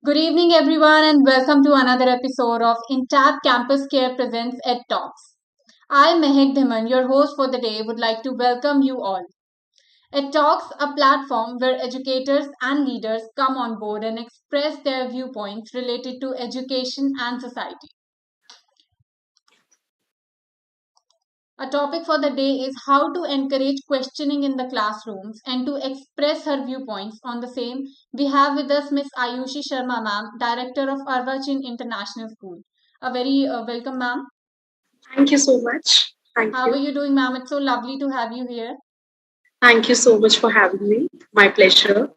Good evening, everyone, and welcome to another episode of CampusCare presents EdTalks. I, Mehek Dhiman, your host for the day, would like to welcome you all. EdTalks, a platform where educators and leaders come on board and express their viewpoints related to education and society. A topic for the day is how to encourage questioning in the classrooms and to express her viewpoints on the same. We have with us Miss Ayushi Sharma ma'am, Director of Arvachin International School. A very welcome ma'am. Thank you so much. Thank How are you. you doing ma'am? It's so lovely to have you here. Thank you so much for having me. My pleasure.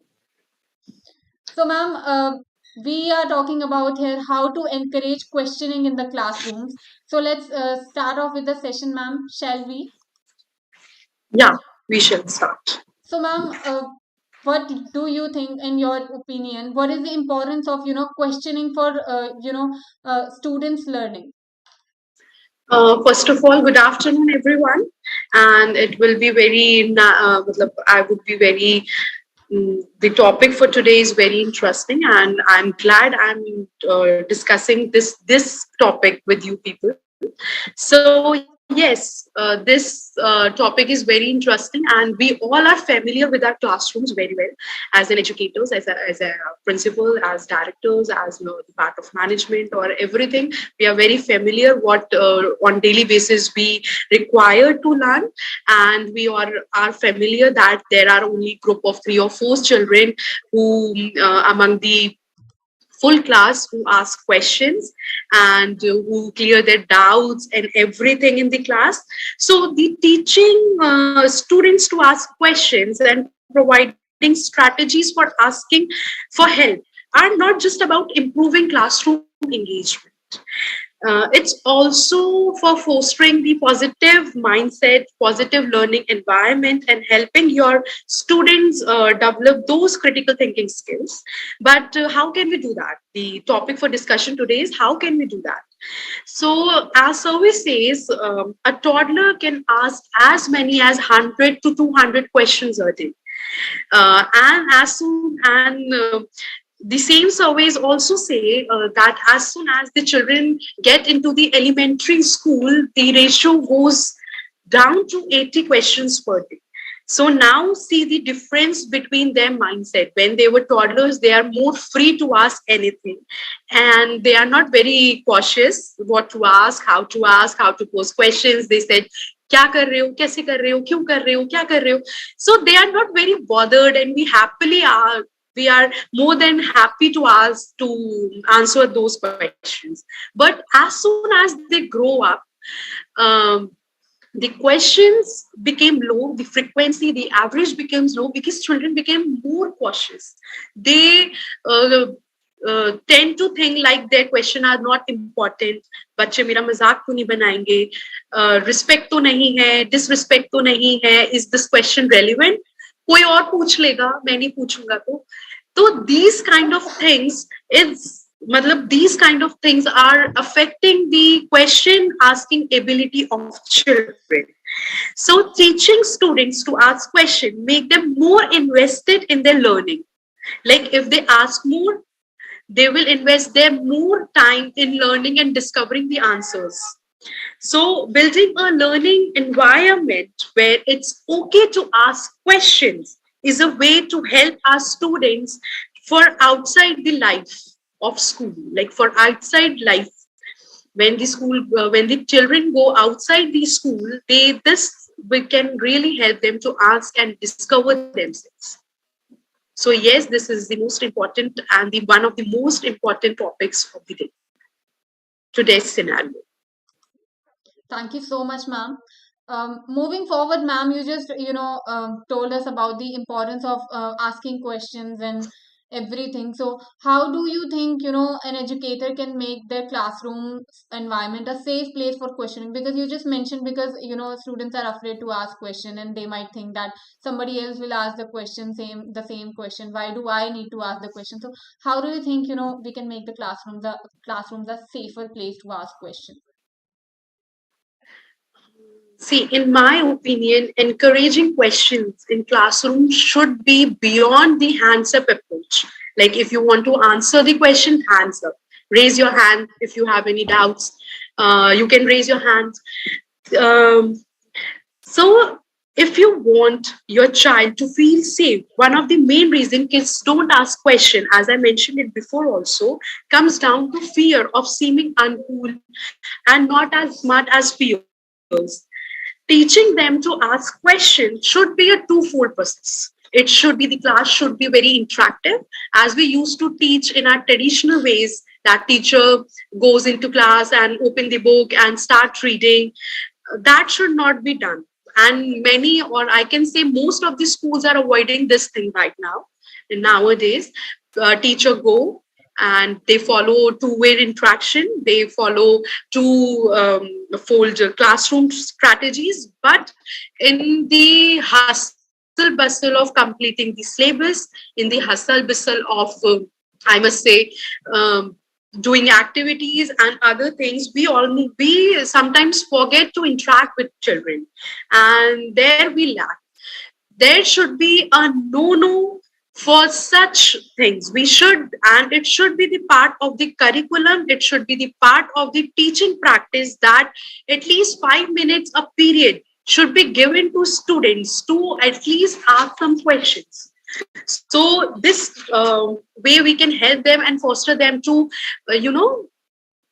So ma'am, we are talking about here how to encourage questioning in the classrooms. So let's start off with the session ma'am, shall we? Yeah, we shall start. So, ma'am, what do you think, in your opinion, what is the importance of questioning for students learning? First of all, good afternoon, everyone. And it will be I would be very, the topic for today is very interesting, and I'm glad I'm discussing this topic with you people. So yes, this topic is very interesting, and we all are familiar with our classrooms very well as an educators, as a principal, as directors, as the part of management or everything. We are very familiar what on daily basis we require to learn, and we are familiar that there are only group of 3 or 4 children who among the full class who ask questions and who clear their doubts and everything in the class. So the teaching students to ask questions and providing strategies for asking for help are not just about improving classroom engagement. It's also for fostering the positive mindset, positive learning environment, and helping your students develop those critical thinking skills. But how can we do that? The topic for discussion today is how can we do that? So, as survey says, a toddler can ask as many as 100 to 200 questions a day. And as soon and The same surveys also say that as soon as the children get into the elementary school, the ratio goes down to 80 questions per day. So now see the difference between their mindset. When they were toddlers, they are more free to ask anything. And they are not very cautious what to ask, how to pose questions. They said, क्या कर रहे हो कैसे कर रहे हो क्यों कर रहे हो क्या कर रहे हो so they are not very bothered, and we are more than happy to answer those questions. But as soon as they grow up, um, the questions became low, the frequency, the average becomes low because children became more cautious. They tend to think like their question are not important. बच्चे मेरा मजाक तो नहीं बनाएंगे, respect तो नहीं है, disrespect तो नहीं है, इज दिस क्वेश्चन रेलिवेंट, कोई और पूछ लेगा, मैं नहीं पूछूंगा तो these kind of things is these kind of things are affecting the question asking ability of children. So teaching students to ask questions make them more invested in their learning. Like if they ask more, they will invest their more time in learning and discovering the answers. So building a learning environment where it's okay to ask questions is a way to help our students for outside the life of school, like for outside life. When the children go outside the school, we can really help them to ask and discover themselves. So yes, this is the most important and the one of the most important topics of the day, today's scenario. Thank you so much, ma'am. Moving forward, ma'am, you just told us about the importance of asking questions and everything. So, how do you think an educator can make their classroom environment a safe place for questioning? Because you just mentioned because students are afraid to ask question and they might think that somebody else will ask the same question. Why do I need to ask the question? So, how do you think we can make the classrooms a safer place to ask questions? See, in my opinion, encouraging questions in classrooms should be beyond the hands up approach. Like if you want to answer the question, hands up. Raise your hand if you have any doubts. You can raise your hand. Um, so, if you want your child to feel safe, one of the main reasons kids don't ask questions, as I mentioned it before also, comes down to fear of seeming uncool and not as smart as peers. Teaching them to ask questions should be a twofold process. It should be, the class should be very interactive, as we used to teach in our traditional ways, that teacher goes into class and open the book and start reading. That should not be done. And many, or I can say most of the schools are avoiding this thing right now. And nowadays, teacher go and they follow two-way interaction. They follow two fold classroom strategies. But in the hustle bustle of completing the syllabus, in the hustle bustle of, I must say, doing activities and other things, we sometimes forget to interact with children, and there we lack. There should be a no for such things. We should, and it should be the part of the curriculum, it should be the part of the teaching practice, that at least 5 minutes a period should be given to students to at least ask some questions. So this way we can help them and foster them to you know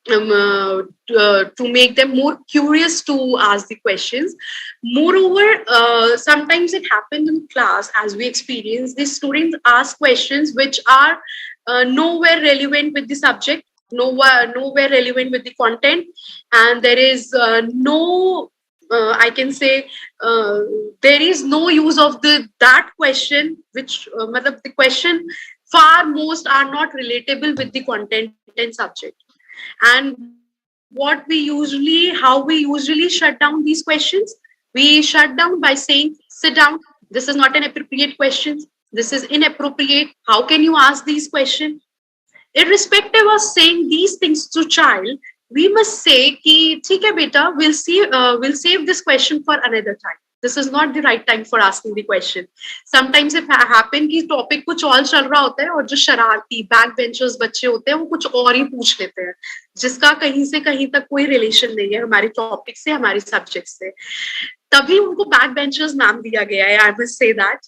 to make them more curious to ask the questions. Moreover, sometimes it happens in class, as we experience, the students ask questions which are nowhere relevant with the subject, nowhere relevant with the content, and there is no I can say there is no use of that question, which the question far most are not relatable with the content and subject. And how we usually shut down these questions? We shut down by saying, sit down. This is not an appropriate question. This is inappropriate. How can you ask these questions? Irrespective of saying these things to child, we must say कि ठीक है बेटा, we'll save this question for another time. This is not the right time for asking the question. Sometimes it happen कि topic कुछ और चल रहा होता है और जो शरारती बैक बेंचर्स बच्चे होते हैं वो कुछ और ही पूछ लेते हैं, जिसका कहीं से कहीं तक कोई रिलेशन नहीं है हमारे टॉपिक से, हमारे सब्जेक्ट से. तभी उनको बैक बेंचर्स नाम दिया गया है, आई मस्ट से दैट.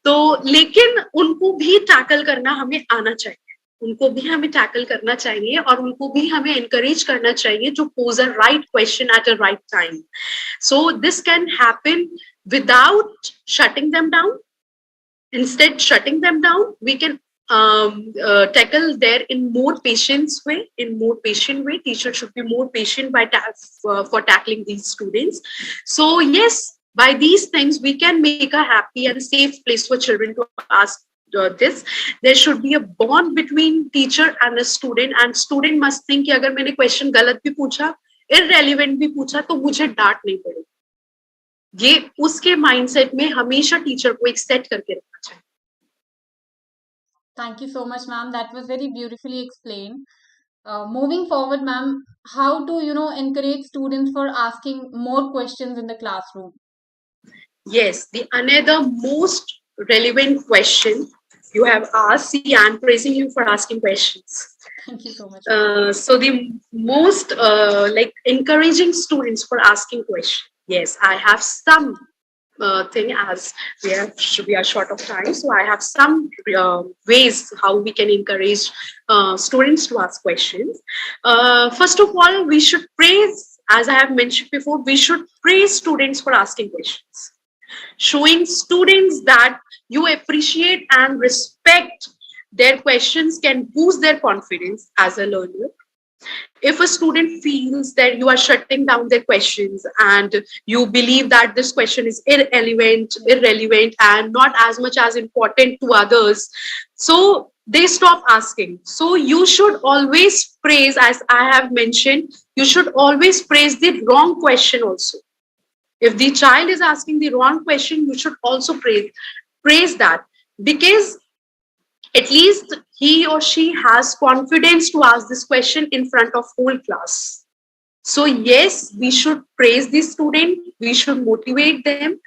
तो लेकिन उनको भी टैकल करना हमें आना चाहिए, उनको भी हमें टैकल करना चाहिए और उनको भी हमें एनकरेज करना चाहिए to pose a right question at a right time. So this can happen without shutting them down. Instead, shutting them down, we can tackle there in more patient way. Teachers should be more patient for tackling these students. So yes, by these things we can make a happy and safe place for children to ask this. There should be a bond between teacher and a student, and student must think कि अगर मैंने question गलत भी पूछा, irrelevant भी पूछा, तो मुझे डांट नहीं पड़ेगी. ये उसके mindset में हमेशा teacher को एक set करके रखना चाहिए. Thank you so much, ma'am. That was very beautifully explained. Moving forward, ma'am, how to encourage students for asking more questions in the classroom? Yes, the another most relevant question you have asked. See, I'm praising you for asking questions. Thank you so much. So the most like encouraging students for asking questions. Yes, I have some thing, as we are short of time, so I have some ways how we can encourage students to ask questions. First of all, we should praise, as I have mentioned before, we should praise students for asking questions. Showing students that you appreciate and respect their questions can boost their confidence as a learner. If a student feels that you are shutting down their questions and you believe that this question is irrelevant and not as much as important to others, so they stop asking. So you should always praise, as I have mentioned, you should always praise the wrong question also. If the child is asking the wrong question, you should also praise that, because at least he or she has confidence to ask this question in front of whole class. So yes, we should praise the student, we should motivate them.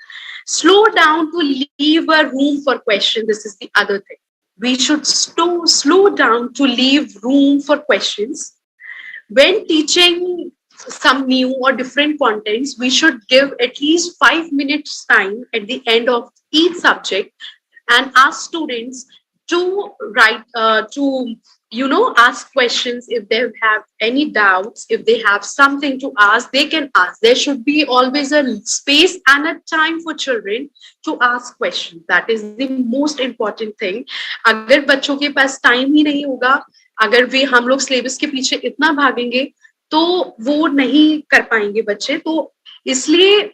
Slow down to leave a room for question. This is the other thing. We should slow down to leave room for questions. When teaching some new or different contents, we should give at least 5 minutes time at the end of each subject and ask students to write ask questions. If they have any doubts, if they have something to ask, they can ask. There should be always a space and a time for children to ask questions. That is the most important thing. अगर बच्चों के पास time ही नहीं होगा, अगर वे हम लोग syllabus के पीछे इतना भागेंगे तो वो नहीं कर पाएंगे बच्चे. तो इसलिए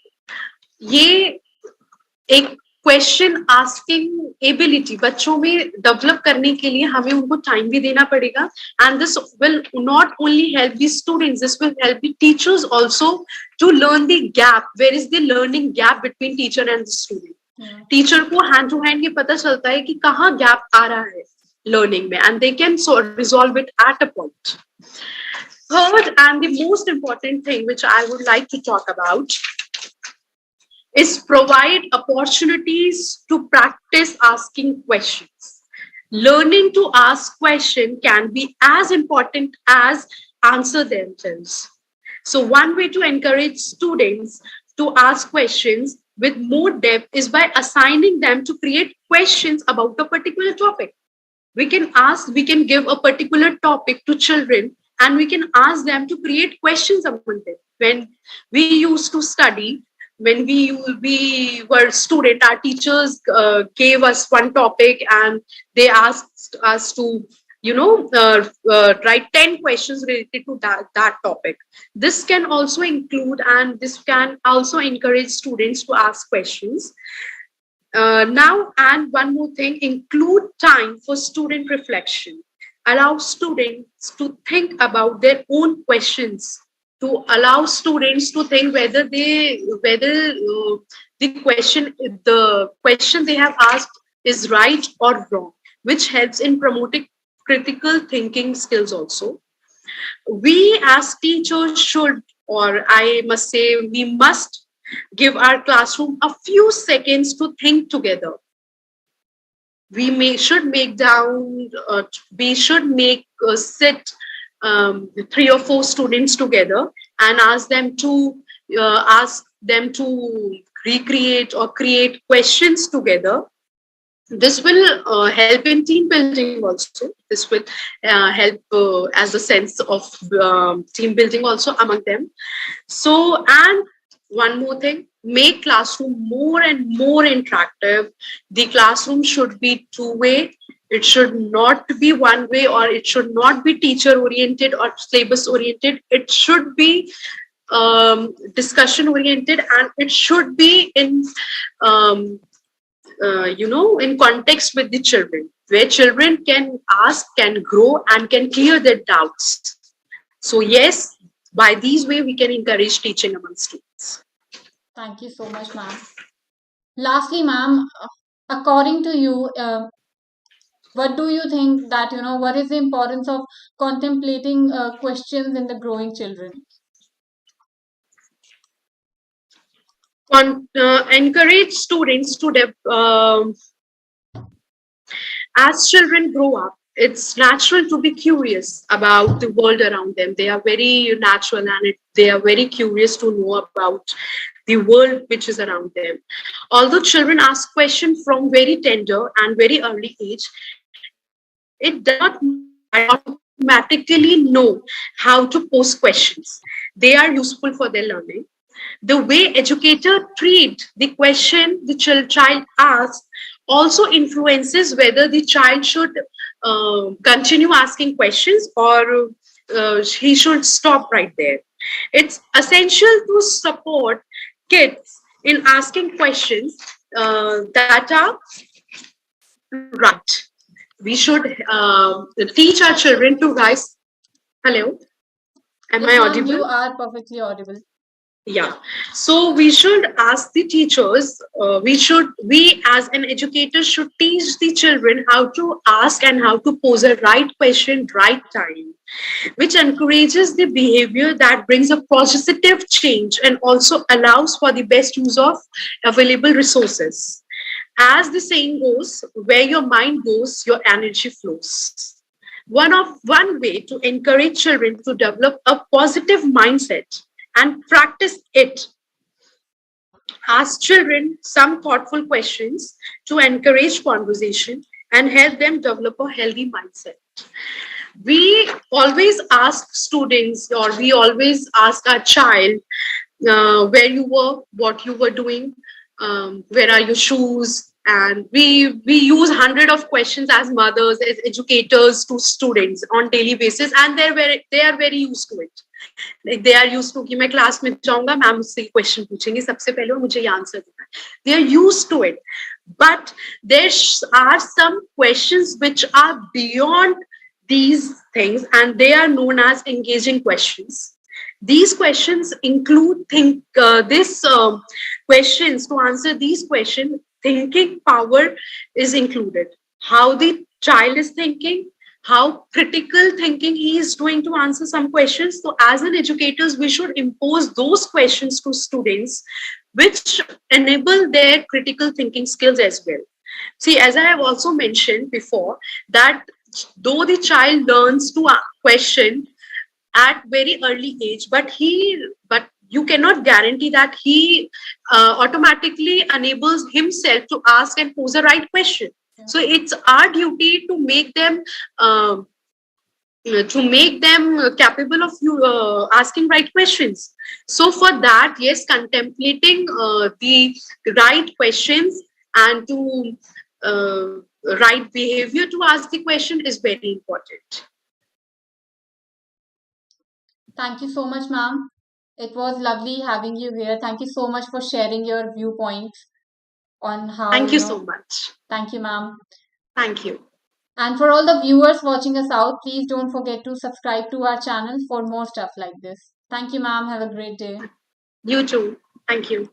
ये एक क्वेश्चन आस्किंग एबिलिटी बच्चों में डेवलप करने के लिए हमें उनको टाइम भी देना पड़ेगा. And this will not only help the students, this will help the teachers also to learn the gap. Where is the learning gap between teacher and the student. Teacher को hand to hand ये पता चलता है कि कहाँ gap आ रहा है learning mein, and they can resolve it at a point. Third, and the most important thing which I would like to talk about is provide opportunities to practice asking questions. Learning to ask questions can be as important as answer themselves. So one way to encourage students to ask questions with more depth is by assigning them to create questions about a particular topic. We can give a particular topic to children and we can ask them to create questions among them. When we used to study, when we were student, our teachers gave us one topic and they asked us to write 10 questions related to that topic. This can also include, and this can also encourage students to ask questions. Now, and one more thing, include time for student reflection. Allow students to think about their own questions, to allow students to think whether the question they have asked is right or wrong, which helps in promoting critical thinking skills also. We as teachers should, or I must say, we must give our classroom a few seconds to think together. We should sit 3 or 4 students together and ask them to recreate or create questions together. This will help in team building also. This will help as a sense of team building also among them. So, and one more thing, make classroom more and more interactive. The classroom should be two-way. It should not be one way, or it should not be teacher oriented or syllabus oriented. It should be discussion oriented, and it should be in in context with the children, where children can ask, can grow, and can clear their doubts. So yes, by these way we can encourage teaching among students. Thank you so much, ma'am. Lastly, ma'am, according to you, what do you think that, what is the importance of contemplating questions in the growing children? Encourage students to as children grow up, it's natural to be curious about the world around them. They are very natural, and they are very curious to know about the world which is around them. Although children ask questions from very tender and very early age, it does not automatically know how to pose questions. They are useful for their learning. The way educators treat the question the child asks also influences whether the child should continue asking questions or he should stop right there. It's essential to support kids in asking questions that are right. We should teach our children to rise. Hello? Am I audible? You are perfectly audible. Yeah. So we should ask the teachers, we as an educator should teach the children how to ask and how to pose a right question, right time, which encourages the behavior that brings a positive change and also allows for the best use of available resources. As the saying goes, where your mind goes, your energy flows. One way to encourage children to develop a positive mindset and practice it, ask children some thoughtful questions to encourage conversation and help them develop a healthy mindset. We always ask students, or we always ask our child, where you were, what you were doing, where are your shoes, and we use hundred of questions as mothers, as educators to students on daily basis, and they are very used to it. Like they are used to कि मैं class में जाऊंगा, ma'am मुझसे question पूछेंगे सबसे पहले और मुझे ये आंसर देना है. They are used to it, but there are some questions which are beyond these things, and they are known as engaging questions. These questions include this questions. To answer these questions, thinking power is included. How the child is thinking, how critical thinking he is doing to answer some questions. So as an educators, we should impose those questions to students which enable their critical thinking skills as well. See, as I have also mentioned before, that though the child learns to question at very early age, but you cannot guarantee that he automatically enables himself to ask and pose a right question. So it's our duty to make them capable of you asking right questions. So for that, yes, contemplating the right questions and to right behavior to ask the question is very important. Thank you so much, ma'am. It was lovely having you here. Thank you so much for sharing your viewpoints on how, Thank you so much. Thank you, ma'am. Thank you. And for all the viewers watching us out, please don't forget to subscribe to our channel for more stuff like this. Thank you, ma'am. Have a great day. You too. Thank you.